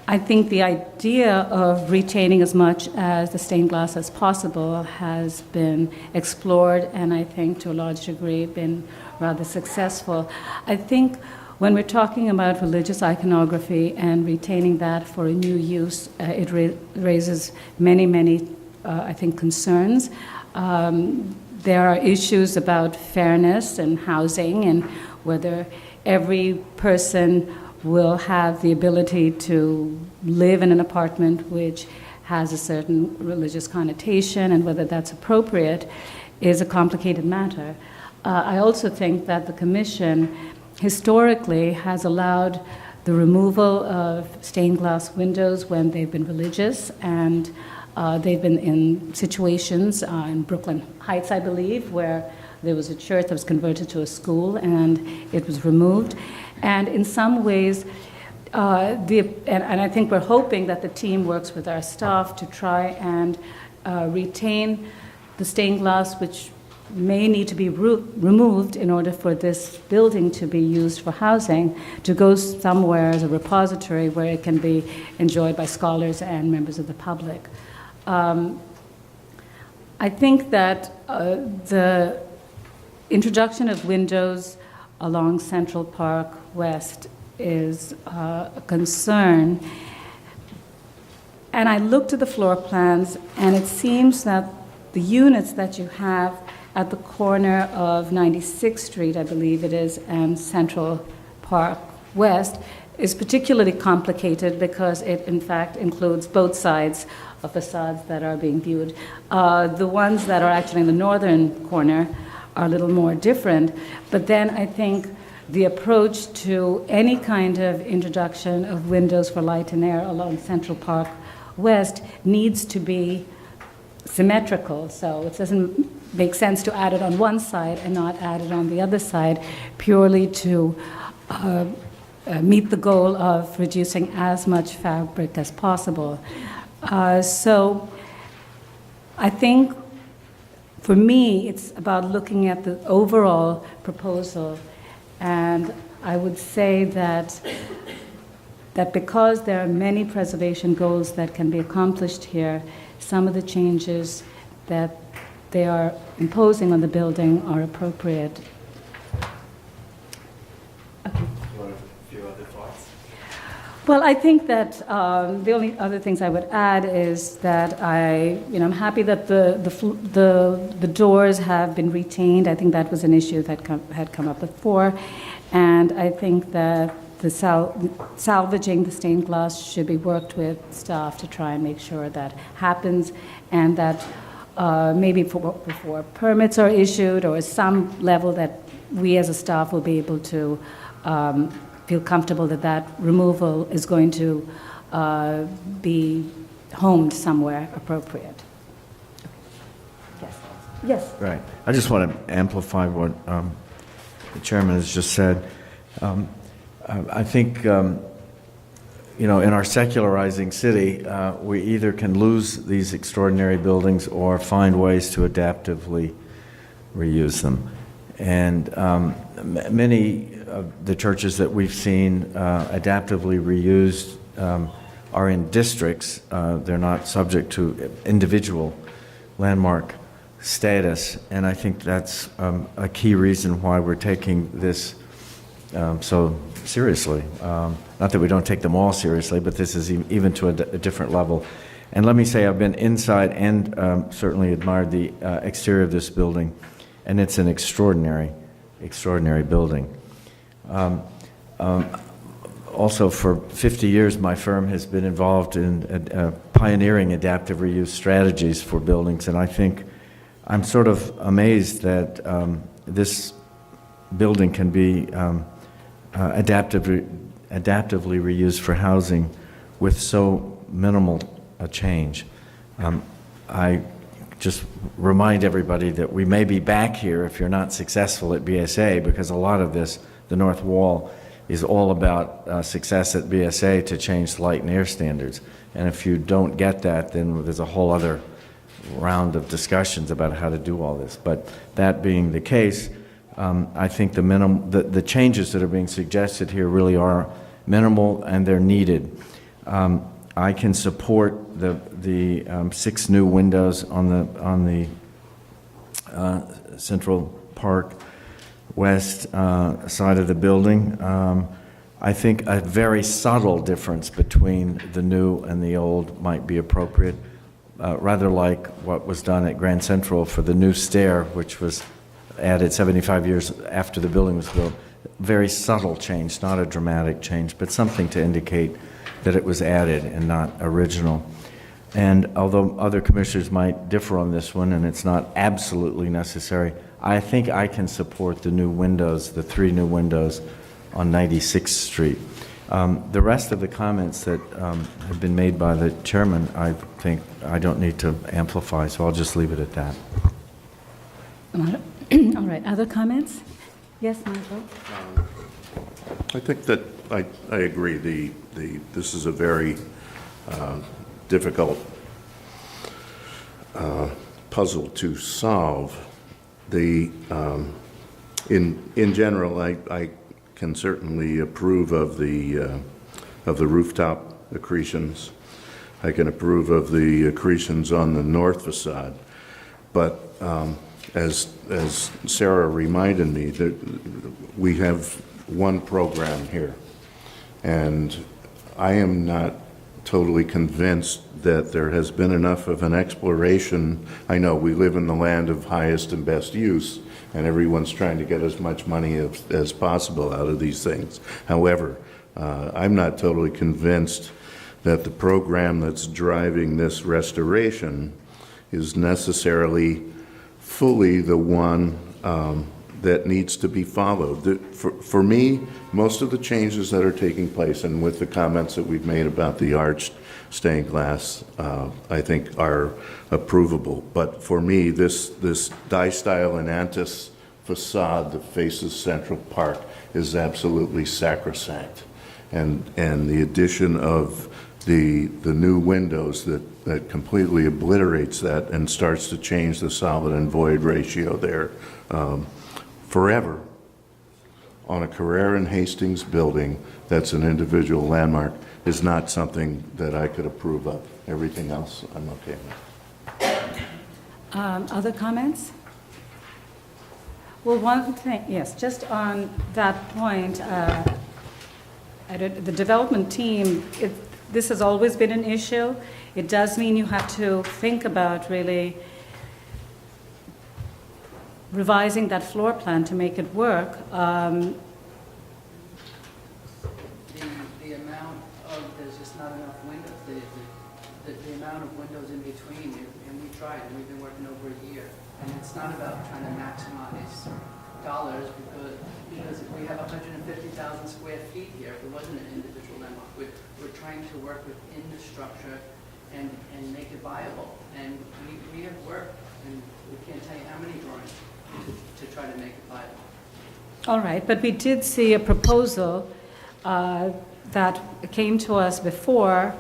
I think the idea of retaining as much as the stained glass as possible has been explored and I think to a large degree been rather successful. I think when we're talking about religious iconography and retaining that for a new use, it raises many, I think, concerns. There are issues about fairness and housing and whether every person will have the ability to live in an apartment which has a certain religious connotation and whether that's appropriate is a complicated matter. I also think that the Commission historically has allowed the removal of stained glass windows when they've been religious, and they've been in situations in Brooklyn Heights, I believe, where there was a church that was converted to a school and it was removed. And in some ways, and I think we're hoping that the team works with our staff to try and retain the stained glass, which may need to be removed in order for this building to be used for housing, to go somewhere as a repository where it can be enjoyed by scholars and members of the public. I think that the introduction of windows along Central Park West is a concern. And I looked at the floor plans, and it seems that the units that you have at the corner of 96th Street, I believe it is, and Central Park West is particularly complicated because it, in fact, includes both sides of facades that are being viewed. The ones that are actually in the northern corner are a little more different, but then I think the approach to any kind of introduction of windows for light and air along Central Park West needs to be symmetrical, so it doesn't make sense to add it on one side and not add it on the other side purely to meet the goal of reducing as much fabric as possible. So I think for me it's about looking at the overall proposal, and I would say that because there are many preservation goals that can be accomplished here, some of the changes that they are imposing on the building are appropriate. Okay. A few other thoughts? Well, I think that the only other things I would add is that I'm happy that the doors have been retained. I think that was an issue that had come up before, and I think that the salvaging the stained glass should be worked with staff to try and make sure that happens, and that maybe before permits are issued or some level that we as a staff will be able to feel comfortable that that removal is going to be homed somewhere appropriate. Yes. Yes. Right. I just want to amplify what the chairman has just said. I think, in our secularizing city, we either can lose these extraordinary buildings or find ways to adaptively reuse them. And many of the churches that we've seen adaptively reused are in districts. They're not subject to individual landmark status, and I think that's a key reason why we're taking this so seriously. Not that we don't take them all seriously, but this is even to a different level. And let me say, I've been inside and certainly admired the exterior of this building, and it's an extraordinary building. Also, for 50 years, my firm has been involved in pioneering adaptive reuse strategies for buildings, and I think I'm sort of amazed that this building can be adaptively reused for housing with so minimal a change. I just remind everybody that we may be back here if you're not successful at BSA, because a lot of this, the north wall, is all about success at BSA to change light and air standards. And if you don't get that, then there's a whole other round of discussions about how to do all this. But that being the case, I think the changes that are being suggested here really are minimal and they're needed. I can support the 6 new windows on the Central Park West side of the building. I think a very subtle difference between the new and the old might be appropriate, rather like what was done at Grand Central for the new stair, which was added 75 years after the building was built. Very subtle change, not a dramatic change, but something to indicate that it was added and not original. And although other commissioners might differ on this one, and it's not absolutely necessary, I think I can support the new windows, the 3 new windows on 96th Street. The rest of the comments that have been made by the chairman, I think I don't need to amplify, so I'll just leave it at that. All right, other comments? Yes, Michael? I think that I agree. This is a very difficult puzzle to solve. In general, I can certainly approve of the rooftop accretions. I can approve of the accretions on the north facade, but as Sarah reminded me, that we have one program here, and I am not totally convinced that there has been enough of an exploration. I know we live in the land of highest and best use, and everyone's trying to get as much money as possible out of these things. However, I'm not totally convinced that the program that's driving this restoration is necessarily fully the one that needs to be followed. For me, most of the changes that are taking place, and with the comments that we've made about the arched stained glass, I think are approvable. But for me, this die-style and antis facade that faces Central Park is absolutely sacrosanct. And the addition of the new windows that completely obliterates that and starts to change the solid and void ratio there forever on a Carrera and Hastings building that's an individual landmark is not something that I could approve of. Everything else I'm okay with. Other comments? Well, one thing, yes, just on that point, the development team, this has always been an issue. It does mean you have to think about really revising that floor plan to make it work. The amount of, there's just not enough windows. The amount of windows in between, and we tried, and we've been working over a year. And it's not about trying to maximize dollars because we have 150,000 square feet here. If it wasn't an individual landmark, we're trying to work within the structure and make it viable. And we have worked, and we can't tell you how many drawings to try to make it viable. All right, but we did see a proposal that came to us before,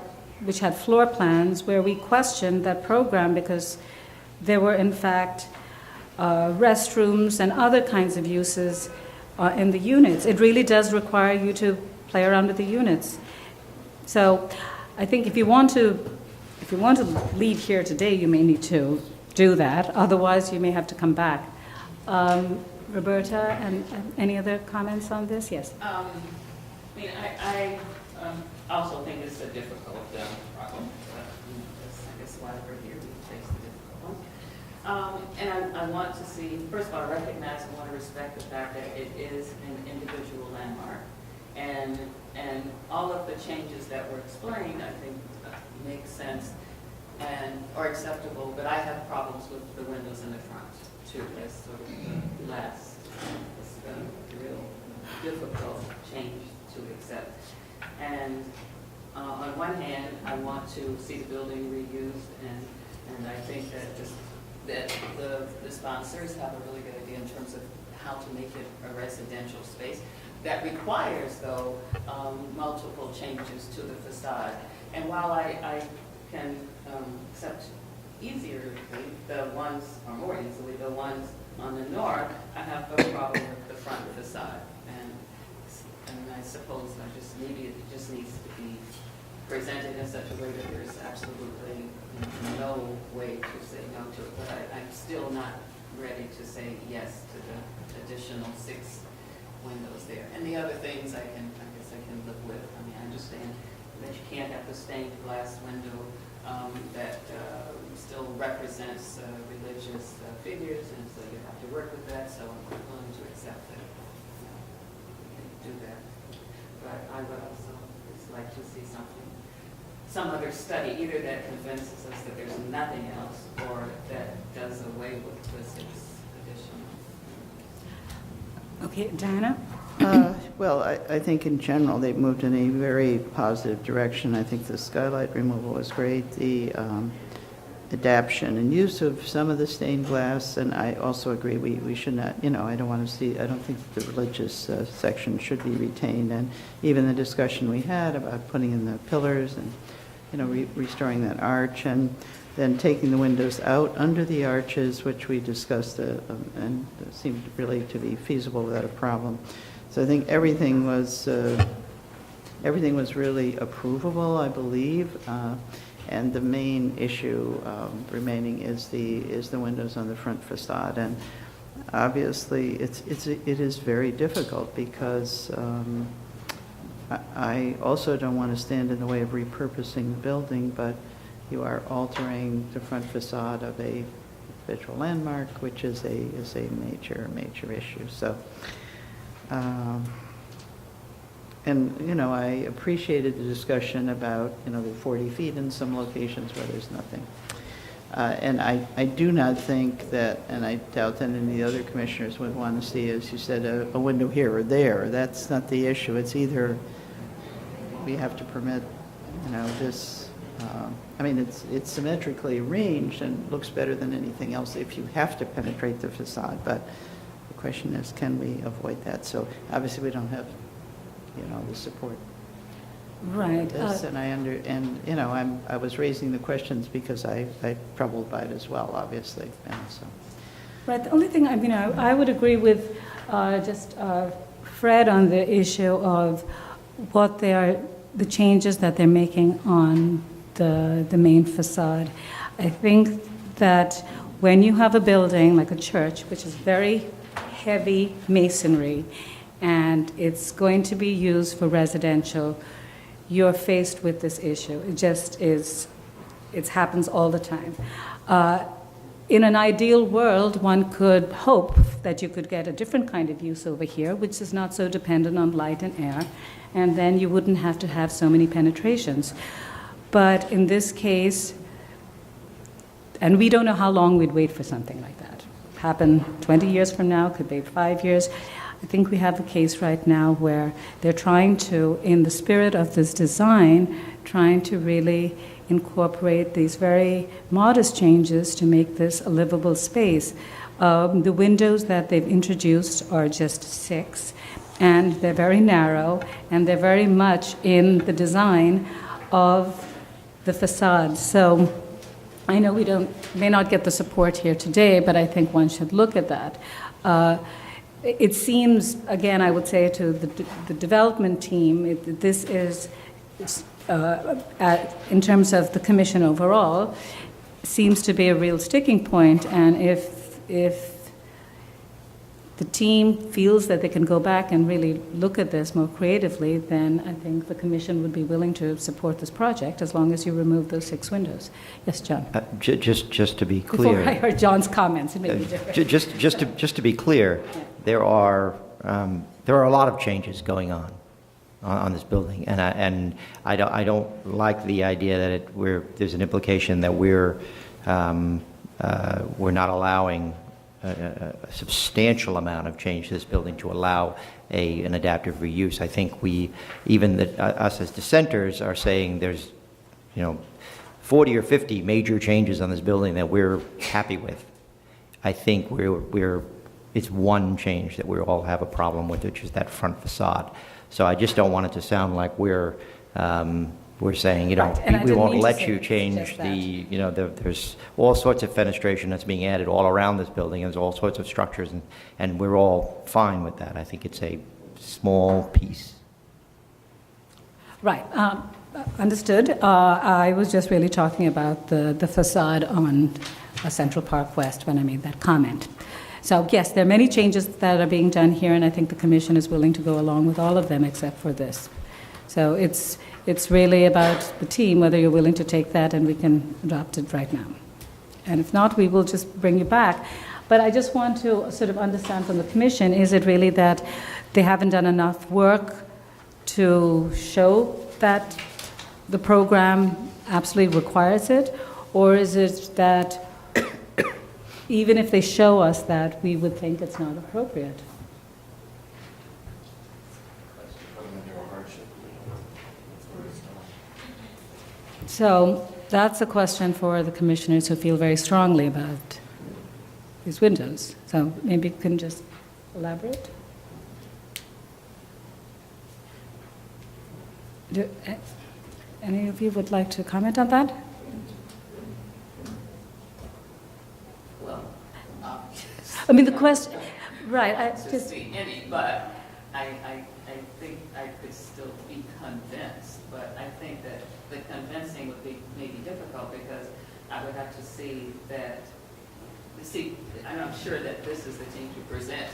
which had floor plans, where we questioned that program because there were, in fact, restrooms and other kinds of uses in the units. It really does require you to play around with the units. So I think if you want to leave here today, you may need to do that. Otherwise, you may have to come back. Roberta, and any other comments on this? Yes. I mean, I also think it's a difficult problem. I guess why we're here, we face the difficult one. And I want to see, first of all, I recognize and want to respect the fact that it is an individual landmark. And all of the changes that were explained, I think, make sense and are acceptable, but I have problems with the windows in the front, too, as sort of the last, it's a real difficult change to accept. And on one hand, I want to see the building reused, and I think that the sponsors have a really good idea in terms of how to make it a residential space. That requires, though, multiple changes to the facade. And while I can accept easily the ones, or more easily, the ones on the north, I have a problem with the front facade. And I suppose maybe it just needs to be presented in such a way that there's absolutely no way to say no to it. But I'm still not ready to say yes to the additional 6 windows there. And the other things I guess I can live with. I mean, I understand that you can't have the stained glass window that still represents religious figures, and so you have to work with that, so I'm willing to accept that we can do that. But I would also just like to see some other study, either that convinces us that there's nothing else, or that does away with the 6 additional. Okay, Diana? Well, I think in general, they've moved in a very positive direction. I think the skylight removal was great, the adaption and use of some of the stained glass, and I also agree we should not, I don't think the religious section should be retained, and even the discussion we had about putting in the pillars and, restoring that arch, and then taking the windows out under the arches, which we discussed, and seemed really to be feasible without a problem. So I think everything was really approvable, I believe, and the main issue remaining is the windows on the front facade. And obviously, it is very difficult because I also don't want to stand in the way of repurposing the building, but you are altering the front facade of a visual landmark, which is a major issue. So, I appreciated the discussion about, the 40 feet in some locations where there's nothing. And I do not think that, and I doubt that any of the other commissioners would want to see, as you said, a window here or there. That's not the issue. It's either we have to permit, this. It's symmetrically arranged and looks better than anything else if you have to penetrate the facade. But the question is, can we avoid that? So obviously, we don't have, the support. Right. This, and I was raising the questions because I'm troubled by it as well, obviously. So. Right. The only thing I would agree with Fred on the issue of what the changes that they're making on the main facade. I think that when you have a building like a church, which is very heavy masonry, and it's going to be used for residential, you're faced with this issue. It just is, it happens all the time. In an ideal world, one could hope that you could get a different kind of use over here, which is not so dependent on light and air, and then you wouldn't have to have so many penetrations. But in this case, and we don't know how long we'd wait for something like that. Happen 20 years from now, could be 5 years. I think we have a case right now where they're trying to, in the spirit of this design, trying to really incorporate these very modest changes to make this a livable space. The windows that they've introduced are just 6, and they're very narrow, and they're very much in the design of the facade. So I know we may not get the support here today, but I think one should look at that. It seems, again, I would say to the development team, this is, in terms of the commission overall, seems to be a real sticking point, and if the team feels that they can go back and really look at this more creatively, then I think the commission would be willing to support this project as long as you remove those 6 windows. Yes, John? Just to be clear. Before I heard John's comments, it made me different. Just to be clear, there are a lot of changes going on this building, and I don't like the idea that there's an implication that we're not allowing a substantial amount of change to this building to allow an adaptive reuse. I think us as dissenters are saying there's 40 or 50 major changes on this building that we're happy with. I think it's one change that we all have a problem with, which is that front facade. So I just don't want it to sound like we're saying, Right. we won't let you change there's all sorts of fenestration that's being added all around this building, and there's all sorts of structures, and we're all fine with that. I think it's a small piece. Right. Understood. I was just really talking about the facade on Central Park West when I made that comment. So yes, there are many changes that are being done here, and I think the commission is willing to go along with all of them except for this. So it's really about the team, whether you're willing to take that, and we can adopt it right now. And if not, we will just bring you back. But I just want to sort of understand from the commission, is it really that they haven't done enough work to show that the program absolutely requires it? Or is it that even if they show us that, we would think it's not appropriate? So that's a question for the commissioners who feel very strongly about these windows. So maybe you can just elaborate? Do any of you would like to comment on that? Well, I mean, the question, right, I to just, see any, but I think I could still be convinced, but I think that the convincing would be maybe difficult because I would have to see, and I'm sure that this is the team to present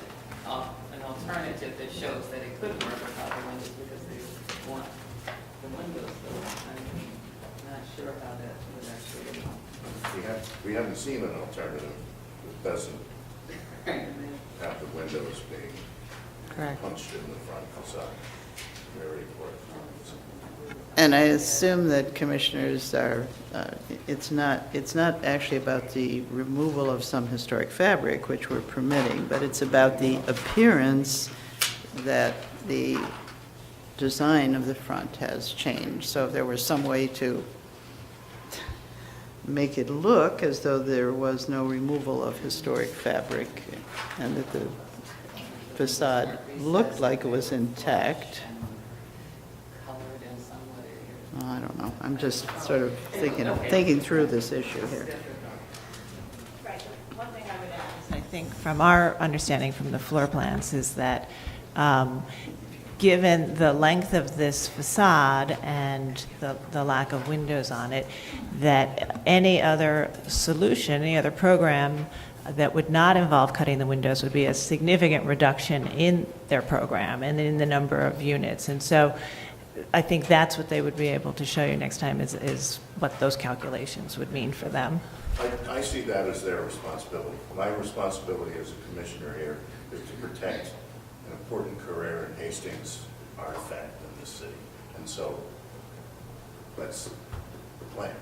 an alternative that shows that it could work without the windows because they want the windows, so I'm not sure how that would actually work. We haven't seen an alternative that doesn't have the windows being Correct. punched in the front facade. Very important. And I assume that commissioners are, it's not actually about the removal of some historic fabric, which we're permitting, but it's about the appearance that the design of the front has changed. So if there was some way to make it look as though there was no removal of historic fabric and that the facade looked like it was intact. I don't know. I'm just sort of thinking through this issue here. Right. One thing I would add. I think from our understanding from the floor plans is that given the length of this facade and the lack of windows on it, that any other solution, any other program that would not involve cutting the windows would be a significant reduction in their program and in the number of units. And so I think that's what they would be able to show you next time is what those calculations would mean for them. I see that as their responsibility. My responsibility as a commissioner here is to protect an important career in Hastings artifact in this city. And so that's the plan.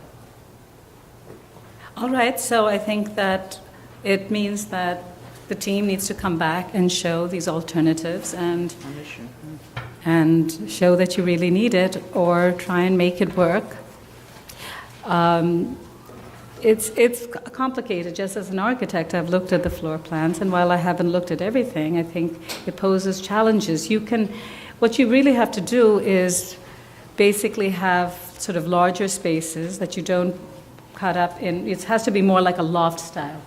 all right, so I think that it means that the team needs to come back and show these alternatives and show that you really need it, or try and make it work. It's complicated. Just as an architect, I've looked at the floor plans, and while I haven't looked at everything, I think it poses challenges. What you really have to do is basically have sort of larger spaces that you don't caught up in, it has to be more like a loft-style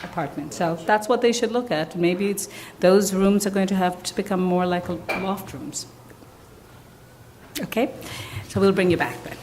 apartment. So that's what they should look at. Maybe it's, those rooms are going to have to become more like loft rooms. Okay? So we'll bring you back then.